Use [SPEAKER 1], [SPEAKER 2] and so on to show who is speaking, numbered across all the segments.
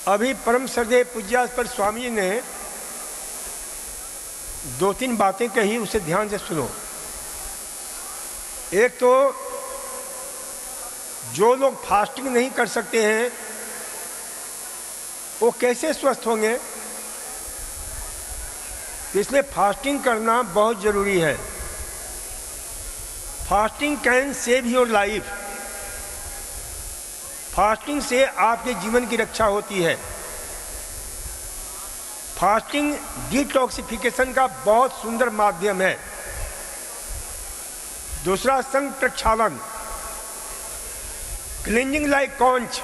[SPEAKER 1] अभी परम श्रद्धेय पूज्यास्पद स्वामी जी ने 2-3 बातें कही, उसे ध्यान से सुनो। एक तो जो लोग फास्टिंग नहीं कर सकते हैं वो कैसे स्वस्थ होंगे, इसलिए फास्टिंग करना बहुत जरूरी है। Fasting can save your life. Fasting से आपके जीवन की रक्षा होती है। फास्टिंग डिटॉक्सिफिकेशन का बहुत सुंदर माध्यम है। दूसरा, संग प्रक्षालन, क्लींजिंग लाइक कॉन्च।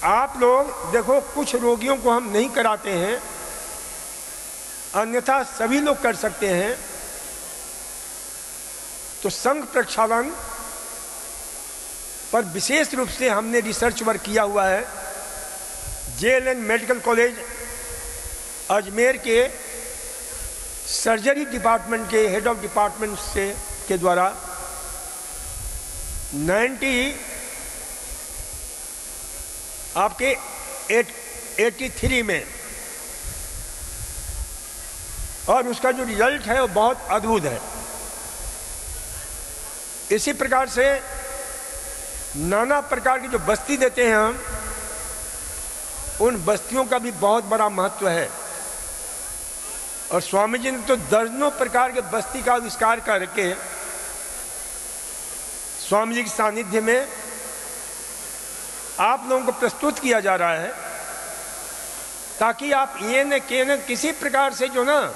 [SPEAKER 1] आप लोग देखो, कुछ रोगियों को हम नहीं कराते हैं, अन्यथा सभी लोग कर सकते हैं। तो संग प्रक्षालन पर विशेष रूप से हमने रिसर्च वर्क किया हुआ है। JLN मेडिकल कॉलेज अजमेर के सर्जरी डिपार्टमेंट के हेड ऑफ डिपार्टमेंट से के द्वारा 83 में, और उसका जो रिजल्ट है वो बहुत अद्भुत है। इसी प्रकार से नाना प्रकार की जो बस्ती देते हैं हम, उन बस्तियों का भी बहुत बड़ा महत्व है। और स्वामी जी ने तो दर्जनों प्रकार के बस्ती का आविष्कार करके स्वामी जी के सानिध्य में आप लोगों को प्रस्तुत किया जा रहा है, ताकि आप ये न किसी प्रकार से जो ना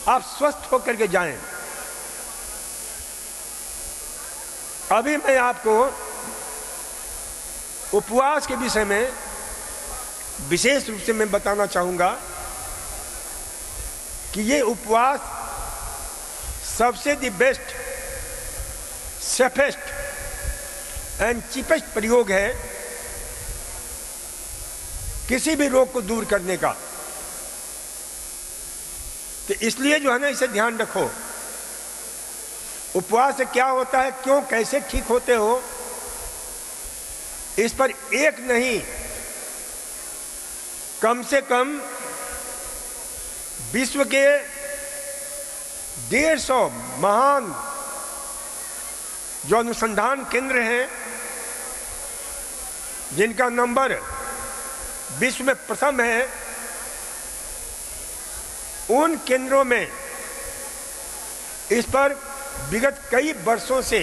[SPEAKER 1] आप स्वस्थ होकर के जाएं। अभी मैं आपको उपवास के विषय में विशेष रूप से मैं बताना चाहूँगा कि ये उपवास सबसे the best, safest and cheapest प्रयोग है किसी भी रोग को दूर करने का। तो इसलिए जो है ना, इसे ध्यान रखो। उपवास से क्या होता है, क्यों, कैसे ठीक होते हो, इस पर एक नहीं, कम से कम विश्व के 150 महान जो अनुसंधान केंद्र हैं, जिनका नंबर विश्व में प्रथम है, उन केंद्रों में इस पर विगत कई वर्षों से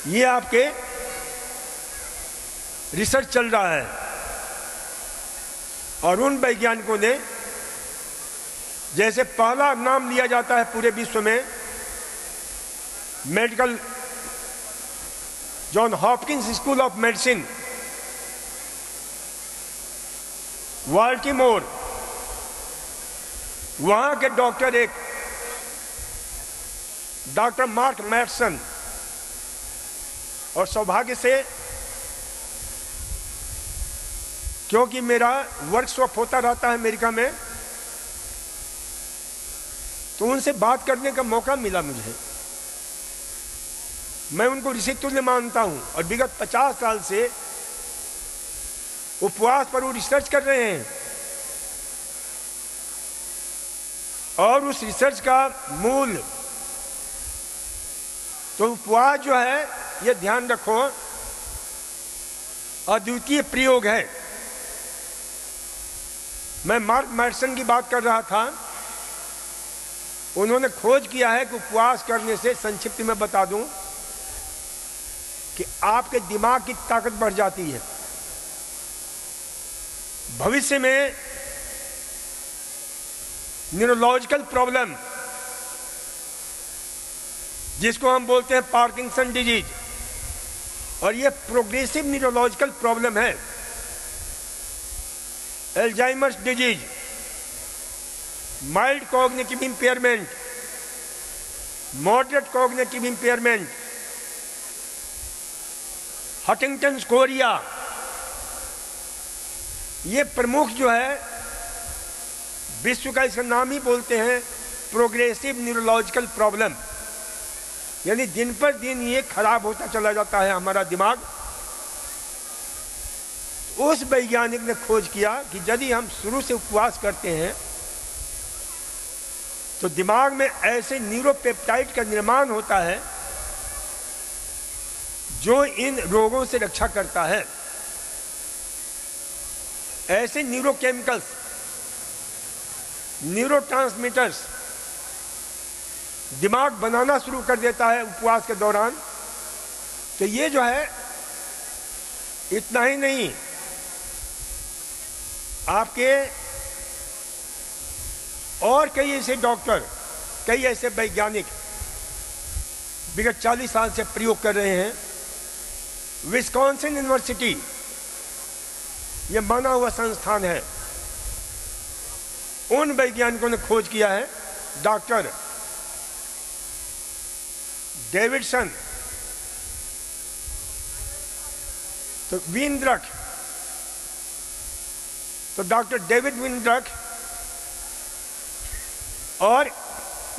[SPEAKER 1] ये आपके रिसर्च चल रहा है। और उन वैज्ञानिकों ने, जैसे पहला नाम लिया जाता है पूरे विश्व में, medical John Hopkins school of medicine, Baltimore, वहां के डॉक्टर, एक डॉक्टर मार्क मैटसन, और सौभाग्य से क्योंकि मेरा वर्कशॉप होता रहता है अमेरिका में, तो उनसे बात करने का मौका मिला मुझे। मैं उनको ऋषि तुल्य मानता हूं, और विगत 50 साल से उपवास पर वो रिसर्च कर रहे हैं। और उस रिसर्च का मूल तो उपवास जो है, ये ध्यान रखो, अद्वितीय प्रयोग है। मैं मार्क मैटसन की बात कर रहा था। उन्होंने खोज किया है कि उपवास करने से, संक्षिप्त में बता दूं, कि आपके दिमाग की ताकत बढ़ जाती है। भविष्य में न्यूरोलॉजिकल प्रॉब्लम, जिसको हम बोलते हैं पार्किंसन डिजीज, और ये प्रोग्रेसिव न्यूरोलॉजिकल प्रॉब्लम है, Alzheimer's disease, mild cognitive impairment, moderate cognitive impairment, Huntington Korea, ये प्रमुख जो है विश्व का, इसका नाम ही बोलते हैं प्रोग्रेसिव न्यूरोलॉजिकल प्रॉब्लम। यानी दिन पर दिन ये खराब होता चला जाता है हमारा दिमाग। उस वैज्ञानिक ने खोज किया कि यदि हम शुरू से उपवास करते हैं तो दिमाग में ऐसे न्यूरोपेप्टाइड का निर्माण होता है जो इन रोगों से रक्षा करता है। ऐसे न्यूरोकेमिकल्स, न्यूरोट्रांसमीटर्स दिमाग बनाना शुरू कर देता है उपवास के दौरान। तो ये जो है, इतना ही नहीं, आपके और कई ऐसे डॉक्टर, कई ऐसे वैज्ञानिक विगत 40 साल से प्रयोग कर रहे हैं। विस्कॉन्सिन यूनिवर्सिटी, ये माना हुआ संस्थान है, उन वैज्ञानिकों ने खोज किया है, डॉक्टर डेविडसन, तो विंद्रक, तो डॉक्टर डेविड विंद्रक और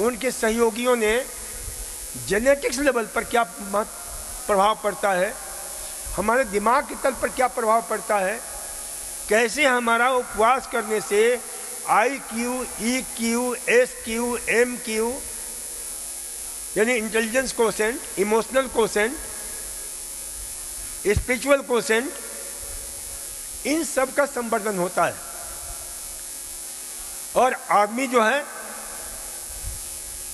[SPEAKER 1] उनके सहयोगियों ने जेनेटिक्स लेवल पर क्या प्रभाव पड़ता है, हमारे दिमाग के तल पर क्या प्रभाव पड़ता है, कैसे हमारा उपवास करने से IQ, EQ, SQ, MQ यानी intelligence quotient, emotional quotient, spiritual quotient, इन सब का संवर्धन होता है। और आदमी जो है,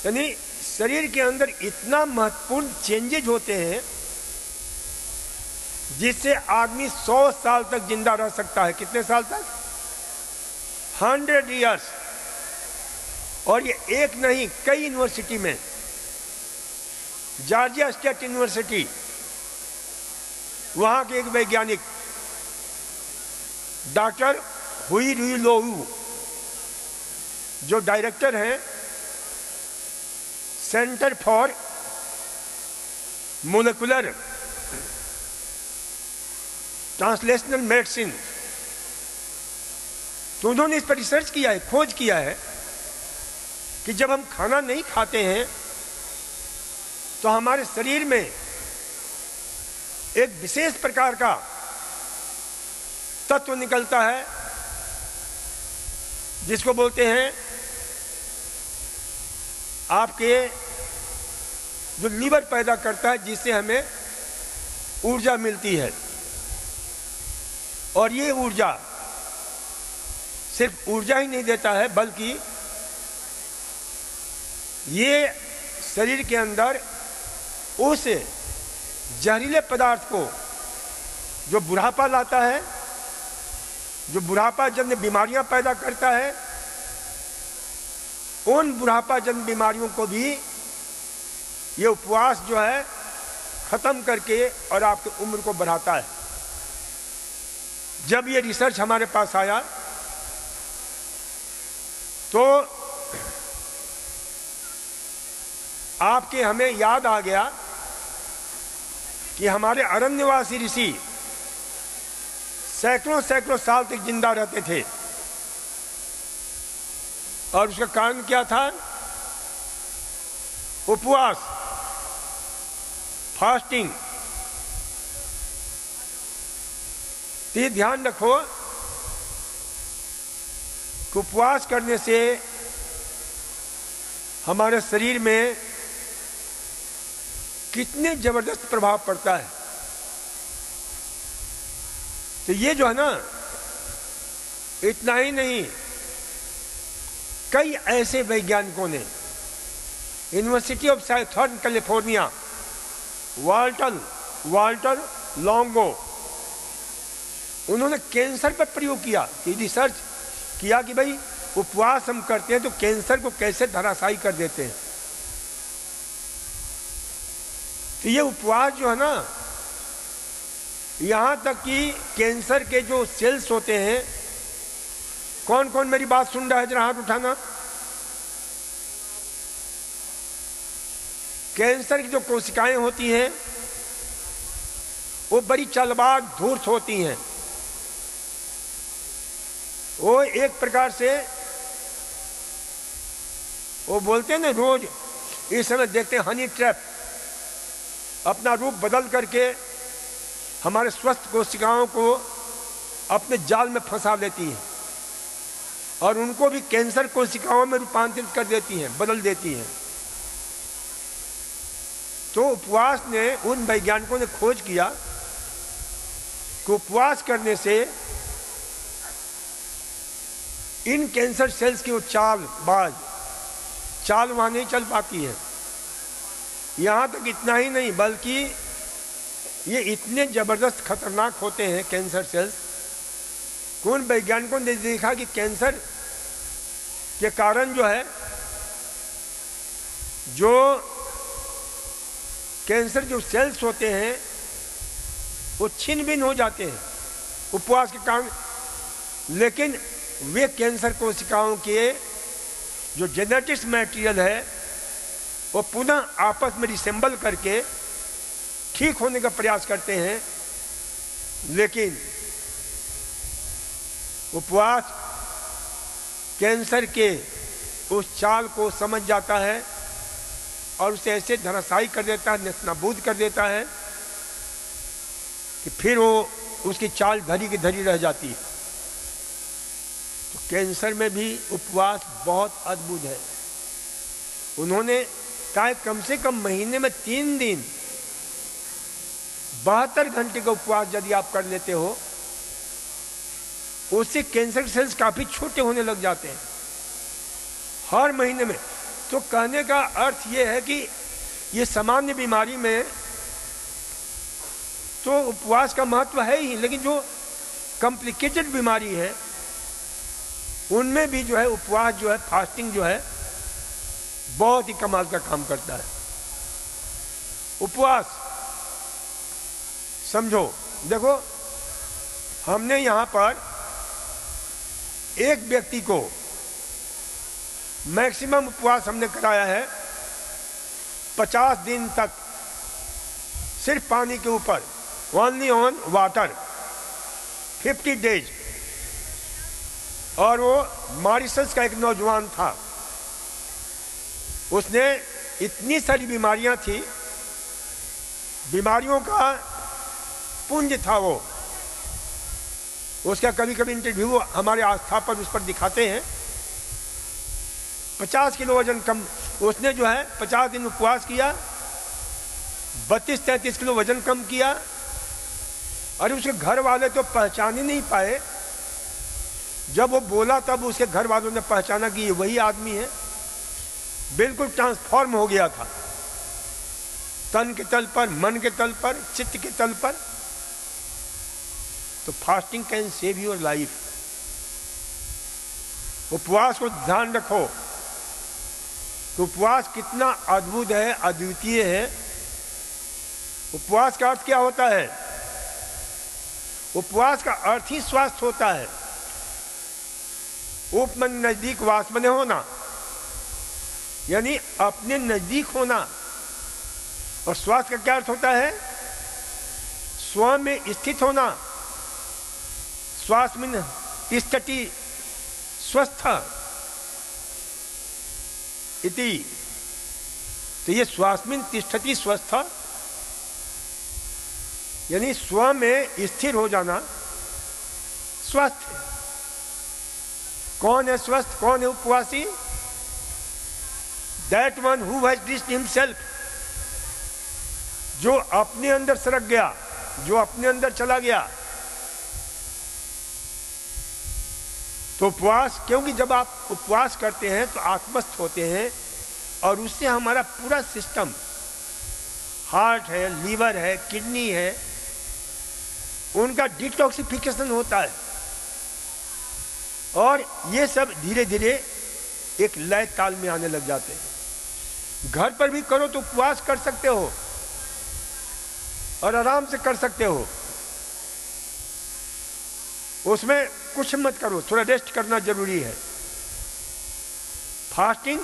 [SPEAKER 1] यानी शरीर के अंदर इतना महत्वपूर्ण चेंजेज होते हैं जिससे आदमी 100 साल तक जिंदा रह सकता है। कितने साल तक? 100 इयर्स। और ये एक नहीं, कई यूनिवर्सिटी में, जॉर्जिया स्टेट यूनिवर्सिटी, वहां के एक वैज्ञानिक डॉक्टर हुई रुई लोऊ, जो डायरेक्टर हैं centre for molecular translational medicine, तो उन्होंने इस पर रिसर्च किया है, खोज किया है कि जब हम खाना नहीं खाते हैं तो हमारे शरीर में एक विशेष प्रकार का तत्व निकलता है जिसको बोलते हैं, आपके जो लीवर पैदा करता है, जिससे हमें ऊर्जा मिलती है। और ये ऊर्जा सिर्फ ऊर्जा ही नहीं देता है, बल्कि ये शरीर के अंदर उस जहरीले पदार्थ को जो बुढ़ापा लाता है, जो बुढ़ापा जन्य बीमारियां पैदा करता है, उन बुढ़ापा जन्य बीमारियों को भी ये उपवास जो है खत्म करके और आपकी उम्र को बढ़ाता है। जब ये रिसर्च हमारे पास आया तो आपके हमें याद आ गया कि हमारे अरण्यवासी ऋषि सैकड़ों सैकड़ों साल तक जिंदा रहते थे। और उसका कारण क्या था? उपवास, फास्टिंग। तो ये ध्यान रखो कि उपवास करने से हमारे शरीर में कितने जबरदस्त प्रभाव पड़ता है। तो ये जो है ना, इतना ही नहीं, कई ऐसे वैज्ञानिकों ने university of southern California, Walter Longo, उन्होंने कैंसर पर प्रयोग किया, कि रिसर्च किया कि भाई उपवास हम करते हैं तो कैंसर को कैसे धराशायी कर देते हैं। तो ये उपवास जो है ना, यहां तक कि कैंसर के जो सेल्स होते हैं, कौन कौन मेरी बात सुन रहा है, जरा हाथ उठाना। कैंसर की जो कोशिकाएं होती हैं वो बड़ी चालबाज, धूर्त होती हैं। वो एक प्रकार से, वो बोलते हैं ना, रोज इस समय देखते हैं हनी ट्रैप, अपना रूप बदल करके हमारे स्वस्थ कोशिकाओं को अपने जाल में फंसा लेती हैं और उनको भी कैंसर कोशिकाओं में रूपांतरित कर देती हैं, बदल देती हैं। तो उपवास ने, उन वैज्ञानिकों ने खोज किया कि उपवास करने से इन कैंसर सेल्स की वो चाल वहां नहीं चल पाती है। यहां तक इतना ही नहीं, बल्कि ये इतने जबरदस्त खतरनाक होते हैं कैंसर सेल्स। उन वैज्ञानिकों ने देखा कि कैंसर के कारण जो कैंसर जो सेल्स होते हैं वो छिन्न भिन्न हो जाते हैं उपवास के कारण, लेकिन वे कैंसर कोशिकाओं के जो जेनेटिक्स मटेरियल है वो पुनः आपस में रिसेंबल करके ठीक होने का प्रयास करते हैं। लेकिन उपवास कैंसर के उस चाल को समझ जाता है और उसे ऐसे धराशायी कर देता है, नेस्तनाबूद कर देता है कि फिर वो उसकी चाल धरी की धरी रह जाती है। तो कैंसर में भी उपवास बहुत अद्भुत है। उन्होंने कहा कम से कम महीने में 3 दिन 72 घंटे का उपवास यदि आप कर लेते हो, उससे कैंसर सेल्स काफी छोटे होने लग जाते हैं हर महीने में। तो कहने का अर्थ यह है कि ये सामान्य बीमारी में तो उपवास का महत्व है ही, लेकिन जो कॉम्प्लिकेटेड बीमारी है उनमें भी उपवास फास्टिंग बहुत ही कमाल का काम करता है। उपवास समझो, देखो हमने यहां पर एक व्यक्ति को मैक्सिमम उपवास हमने कराया है 50 दिन तक सिर्फ पानी के ऊपर, ओनली ऑन वाटर 50 डेज। और वो मॉरिशस का एक नौजवान था, उसने इतनी सारी बीमारियां थी, बीमारियों का पुंज था वो। उसका कभी कभी इंटरव्यू हमारे आस्था पर उस पर दिखाते हैं। 50 किलो वजन कम, उसने 50 दिन उपवास किया, 32-33 किलो वजन कम किया। और उसके घर वाले तो पहचान ही नहीं पाए। जब वो बोला तब उसके घर वालों ने पहचाना कि ये वही आदमी है। बिल्कुल ट्रांसफॉर्म हो गया था, तन के तल पर, मन के तल पर, चित्त के तल पर। तो fasting can save your life. उपवास को ध्यान रखो कि उपवास कितना अद्भुत है, अद्वितीय है। उपवास का अर्थ क्या होता है? उपवास का अर्थ ही स्वास्थ्य होता है। उप मन नजदीक वास बने होना, यानी अपने नजदीक होना। और स्वास्थ्य का क्या अर्थ होता है? स्व में स्थित होना। स्वास्थ्य में तिष्ठति स्वस्थ इति। तो ये स्वास्थ्य में तिष्ठति स्वस्थ यानी स्व में स्थिर हो जाना स्वस्थ। कौन है स्वस्थ, कौन है उपवासी? That one who has reached himself, जो अपने अंदर सरक गया, जो अपने अंदर चला गया। तो उपवास, क्योंकि जब आप उपवास करते हैं तो आत्मस्थ होते हैं और उससे हमारा पूरा सिस्टम, हार्ट है, लीवर है, किडनी है, उनका डिटॉक्सिफिकेशन होता है। और ये सब धीरे धीरे एक लय ताल में आने लग जाते हैं। घर पर भी करो तो उपवास कर सकते हो और आराम से कर सकते हो, उसमें कुछ मत करो, थोड़ा रेस्ट करना जरूरी है। फास्टिंग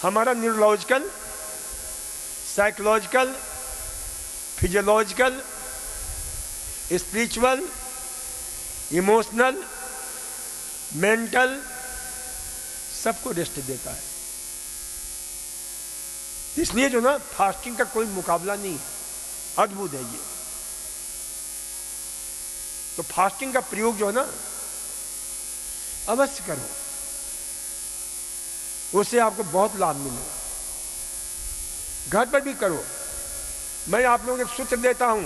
[SPEAKER 1] हमारा neurological, psychological, physiological, spiritual, emotional, mental सबको रेस्ट देता है। इसलिए जो ना फास्टिंग का कोई मुकाबला नहीं है, अद्भुत है ये। तो फास्टिंग का प्रयोग जो है ना अवश्य करो, उससे आपको बहुत लाभ मिलेगा। घर पर भी करो। मैं आप लोगों को एक सूत्र देता हूं,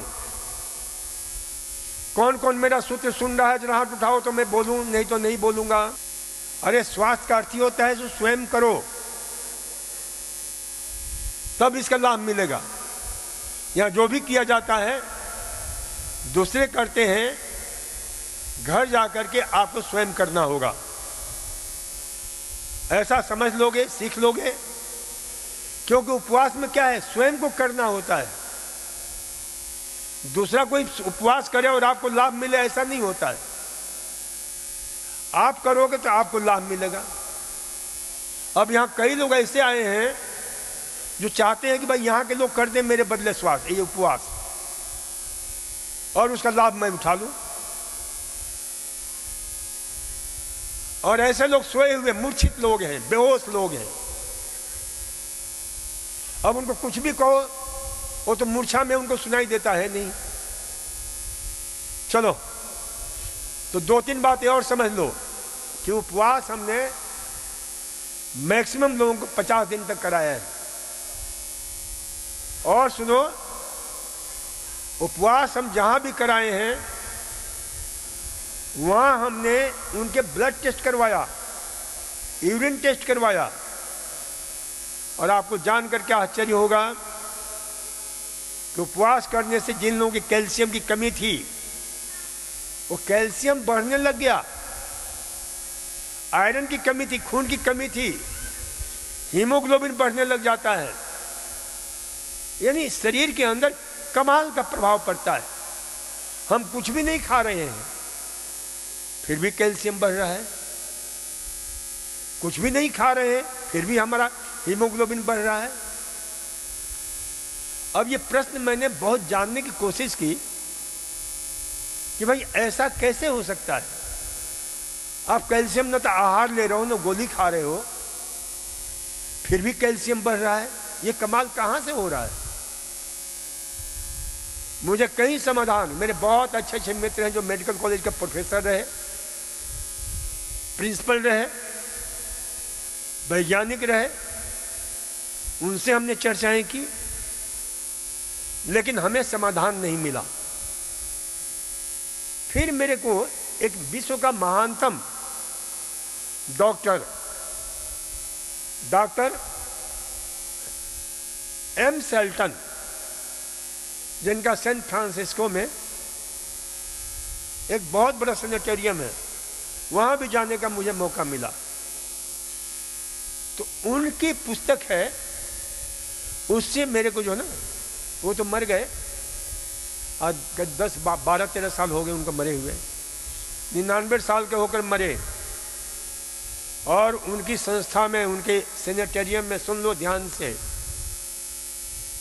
[SPEAKER 1] कौन कौन मेरा सूत्र सुन रहा है जरा हाथ उठाओ तो मैं बोलूं, नहीं तो नहीं बोलूंगा। अरे स्वास्थ्य का अर्थ ही होता है जो स्वयं करो तब इसका लाभ मिलेगा। यहां जो भी किया जाता है दूसरे करते हैं, घर जाकर के आपको स्वयं करना होगा। ऐसा समझ लोगे, सीख लोगे, क्योंकि उपवास में क्या है, स्वयं को करना होता है। दूसरा कोई उपवास करे और आपको लाभ मिले ऐसा नहीं होता है। आप करोगे तो आपको लाभ मिलेगा। अब यहां कई लोग ऐसे आए हैं जो चाहते हैं कि भाई यहां के लोग कर दें मेरे बदले स्वास्थ्य, ये उपवास, और उसका लाभ मैं उठा लूं। और ऐसे लोग सोए हुए मूर्छित लोग हैं, बेहोश लोग हैं। अब उनको कुछ भी कहो वो तो मूर्छा में उनको सुनाई देता है नहीं। चलो तो 2-3 बातें और समझ लो कि उपवास हमने मैक्सिमम लोगों को 50 दिन तक कराया है। और सुनो, उपवास हम जहां भी कराए हैं वहां हमने उनके ब्लड टेस्ट करवाया, यूरिन टेस्ट करवाया। और आपको जानकर क्या आश्चर्य होगा कि उपवास करने से जिन लोगों की कैल्शियम की कमी थी वो कैल्शियम बढ़ने लग गया, आयरन की कमी थी, खून की कमी थी, हीमोग्लोबिन बढ़ने लग जाता है। यानी शरीर के अंदर कमाल का प्रभाव पड़ता है। हम कुछ भी नहीं खा रहे हैं फिर भी कैल्शियम बढ़ रहा है, कुछ भी नहीं खा रहे हैं फिर भी हमारा हीमोग्लोबिन बढ़ रहा है। अब ये प्रश्न मैंने बहुत जानने की कोशिश की कि भाई ऐसा कैसे हो सकता है। आप कैल्शियम न तो आहार ले रहे हो न गोली खा रहे हो, फिर भी कैल्शियम बढ़ रहा है। ये कमाल कहां से हो रहा है। मुझे कई समाधान, मेरे बहुत अच्छे अच्छे मित्र हैं जो मेडिकल कॉलेज का प्रोफेसर रहे, प्रिंसिपल रहे, वैज्ञानिक रहे, उनसे हमने चर्चाएं की, लेकिन हमें समाधान नहीं मिला। फिर मेरे को एक विश्व का महानतम डॉक्टर एम सेल्टन, जिनका सैन फ्रांसिस्को में एक बहुत बड़ा सैनिटोरियम है, वहां भी जाने का मुझे मौका मिला। तो उनकी पुस्तक है, उससे मेरे को जो ना, वो तो मर गए, आज 10-12-13 साल हो गए उनको मरे हुए, 99 साल के होकर मरे। और उनकी संस्था में, उनके सैनिटोरियम में, सुन लो ध्यान से,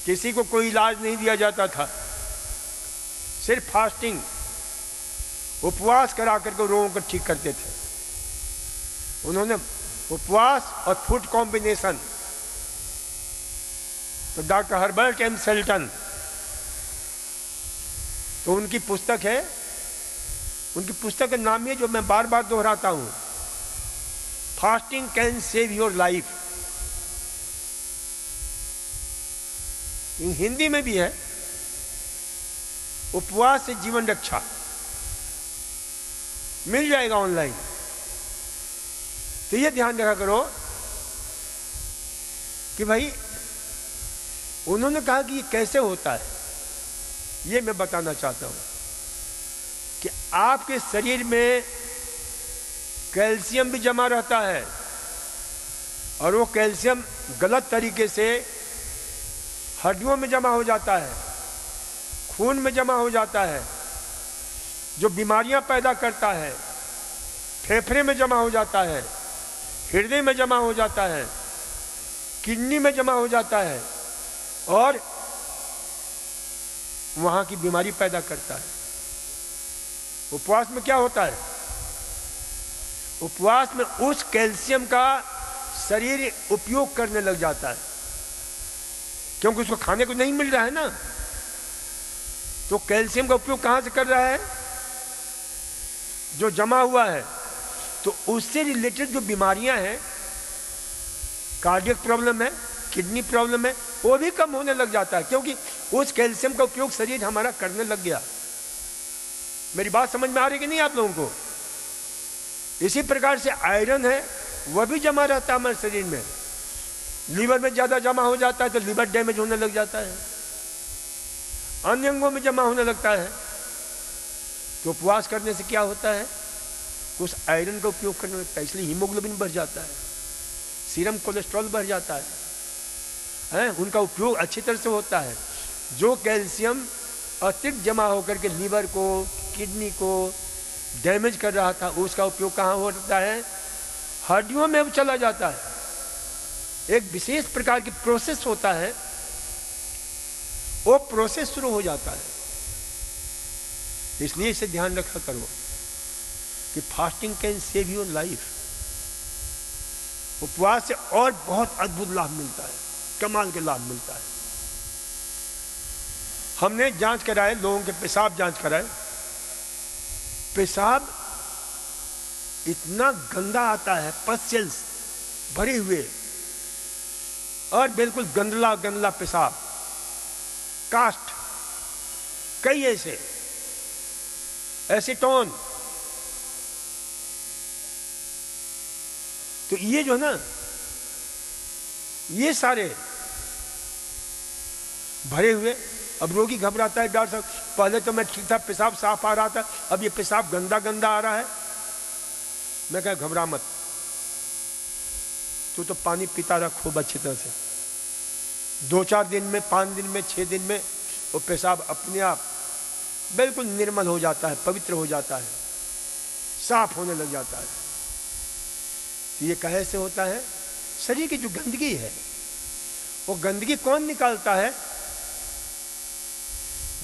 [SPEAKER 1] किसी को कोई इलाज नहीं दिया जाता था, सिर्फ फास्टिंग, उपवास करा करके रोगों को ठीक करते थे। उन्होंने उपवास और फूड कॉम्बिनेशन, तो डॉक्टर हर्बर्ट एम सेल्टन, तो उनकी पुस्तक है, उनकी पुस्तक का नाम है जो मैं बार बार दोहराता हूं, fasting can save your life. Hindi में भी है, उपवास से जीवन रक्षा, मिल जाएगा ऑनलाइन। तो ये ध्यान रखा करो कि भाई उन्होंने कहा कि ये कैसे होता है, ये मैं बताना चाहता हूं कि आपके शरीर में कैल्शियम भी जमा रहता है और वो कैल्शियम गलत तरीके से हड्डियों में जमा हो जाता है, खून में जमा हो जाता है, जो बीमारियां पैदा करता है, फेफड़े में जमा हो जाता है, हृदय में जमा हो जाता है, किडनी में जमा हो जाता है और वहां की बीमारी पैदा करता है। उपवास में क्या होता है, उपवास में उस कैल्शियम का शरीर उपयोग करने लग जाता है। क्योंकि उसको खाने को नहीं मिल रहा है ना। तो कैल्शियम का उपयोग कहां से कर रहा है? जो जमा हुआ है। तो उससे रिलेटेड जो बीमारियां हैं, कार्डियक प्रॉब्लम है, किडनी प्रॉब्लम है, वो भी कम होने लग जाता है, क्योंकि उस कैल्शियम का उपयोग शरीर हमारा करने लग गया। मेरी बात समझ में आ रही कि नहीं आप लोगों को? इसी प्रकार से आयरन है, वह भी जमा रहता है हमारे शरीर में। लीवर में ज्यादा जमा हो जाता है तो लीवर डैमेज होने लग जाता है, अन्य अंगों में जमा होने लगता है। तो उपवास करने से क्या होता है? उस आयरन का उपयोग करने लगता है, इसलिए हीमोग्लोबिन बढ़ जाता है, सीरम कोलेस्ट्रॉल बढ़ जाता है, उनका उपयोग अच्छी तरह से होता है। जो कैल्शियम अतिरिक्त जमा होकर के लीवर को, किडनी को डैमेज कर रहा था, उसका उपयोग कहाँ होता है? हड्डियों में अब चला जाता है। एक विशेष प्रकार की प्रोसेस होता है, वो प्रोसेस शुरू हो जाता है। इसलिए इसे ध्यान रखा करो कि fasting can save your life. उपवास से और बहुत अद्भुत लाभ मिलता है, कमाल के लाभ मिलता है। हमने जांच कराए, लोगों के पेशाब जांच कराए, पेशाब इतना गंदा आता है, पस्टिल्स भरे हुए और बिल्कुल गंदला गंदला पेशाब, कास्ट, कई ऐसे एसीटोन। तो ये जो है ना, ये सारे भरे हुए। अब रोगी घबराता है, डॉक्टर साहब पहले तो मैं ठीक था, पेशाब साफ आ रहा था, अब ये पेशाब गंदा गंदा आ रहा है। मैं कहा घबरा मत, तू तो पानी पीता रहा खूब अच्छी तरह से। 2-4 दिन में, 5 दिन में, 6 दिन में वो पेशाब अपने आप बिल्कुल निर्मल हो जाता है, पवित्र हो जाता है, साफ होने लग जाता है। तो ये कैसे होता है? शरीर की जो गंदगी है, वो गंदगी कौन निकालता है?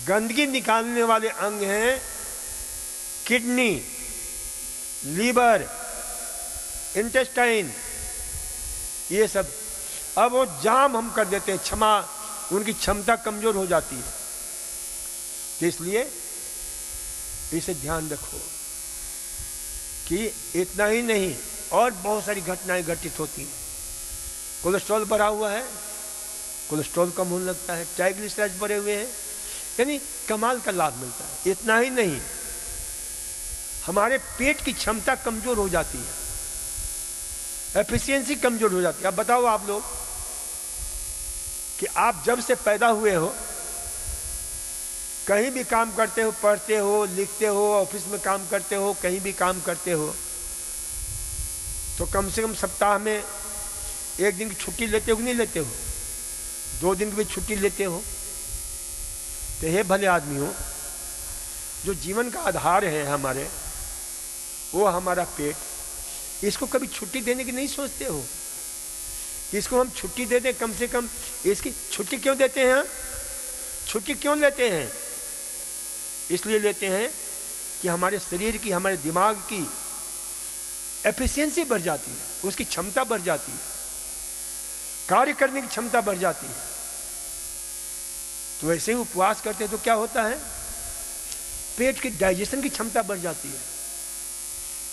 [SPEAKER 1] गंदगी निकालने वाले अंग हैं किडनी, लीवर, इंटेस्टाइन, ये सब। अब वो जाम हम कर देते हैं, उनकी क्षमता कमजोर हो जाती है। तो इसलिए इसे ध्यान रखो कि इतना ही नहीं, और बहुत सारी घटनाएं घटित होती हैं। कोलेस्ट्रॉल बढ़ा हुआ है, कोलेस्ट्रॉल कम होने लगता है, ट्राइग्लिसराइड्स बढ़े हुए हैं, यानी कमाल का लाभ मिलता है। इतना ही नहीं, हमारे पेट की क्षमता कमजोर हो जाती है, एफिशिएंसी कमजोर हो जाती है। अब बताओ आप लोग कि आप जब से पैदा हुए हो, कहीं भी काम करते हो, पढ़ते हो, लिखते हो, ऑफिस में काम करते हो, कहीं भी काम करते हो, तो कम से कम सप्ताह में 1 दिन की छुट्टी लेते हो कि नहीं लेते हो? 2 दिन की भी छुट्टी लेते हो? तो हे भले आदमी हो, जो जीवन का आधार है हमारे, वो हमारा पेट, इसको कभी छुट्टी देने की नहीं सोचते हो? इसको हम छुट्टी दे दें कम से कम। इसकी छुट्टी क्यों देते हैं? छुट्टी क्यों लेते हैं? इसलिए लेते हैं कि हमारे शरीर की, हमारे दिमाग की एफिशिएंसी बढ़ जाती है, उसकी क्षमता बढ़ जाती है, कार्य करने की क्षमता बढ़ जाती है। तो ऐसे ही उपवास करते हैं तो क्या होता है? पेट की डाइजेशन की क्षमता बढ़ जाती है।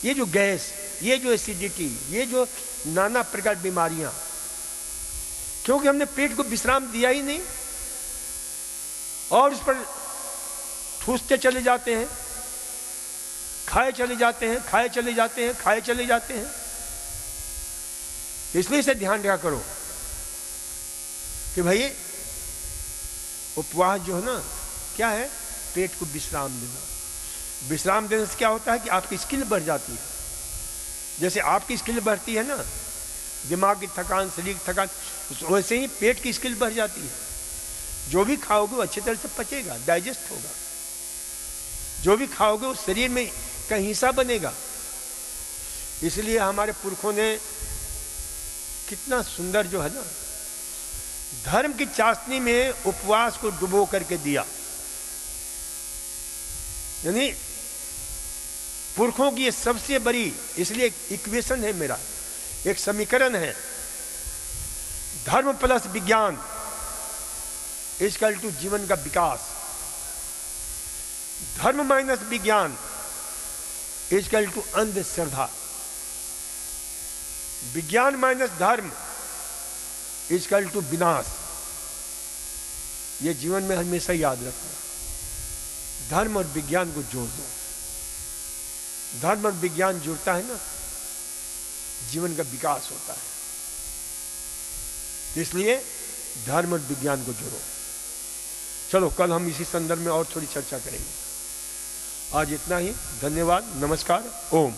[SPEAKER 1] ये जो गैस, ये जो एसिडिटी, ये जो नाना प्रकार बीमारियां, क्योंकि हमने पेट को विश्राम दिया ही नहीं और उस पर ठूसते चले जाते हैं, खाए चले जाते हैं, खाए चले जाते हैं, खाए चले जाते हैं। इसलिए इसे ध्यान रखा करो कि भाई उपवास जो है ना, क्या है? पेट को विश्राम देना। विश्राम देने से क्या होता है कि आपकी स्किल बढ़ जाती है। जैसे आपकी स्किल बढ़ती है ना, दिमाग की थकान, शरीर की थकान, वैसे ही पेट की स्किल बढ़ जाती है। जो भी खाओगे वो अच्छी तरह से पचेगा, डाइजेस्ट होगा। जो भी खाओगे वो शरीर में का हिस्सा बनेगा। इसलिए हमारे पुरखों ने कितना सुंदर जो है ना, धर्म की चाशनी में उपवास को डुबो करके दिया। यानी पुरखों की ये सबसे बड़ी, इसलिए एक इक्वेशन है मेरा, एक समीकरण है, धर्म प्लस विज्ञान इक्वल टू जीवन का विकास। धर्म माइनस विज्ञान इक्वल टू अंधश्रद्धा। विज्ञान माइनस धर्म इक्वल टू विनाश। ये जीवन में हमेशा याद रखना। धर्म और विज्ञान को जोड़ दो। धर्म और विज्ञान जुड़ता है ना, जीवन का विकास होता है। इसलिए धर्म और विज्ञान को जोड़ो। चलो कल हम इसी संदर्भ में और थोड़ी चर्चा करेंगे। आज इतना ही। धन्यवाद। नमस्कार। ओम।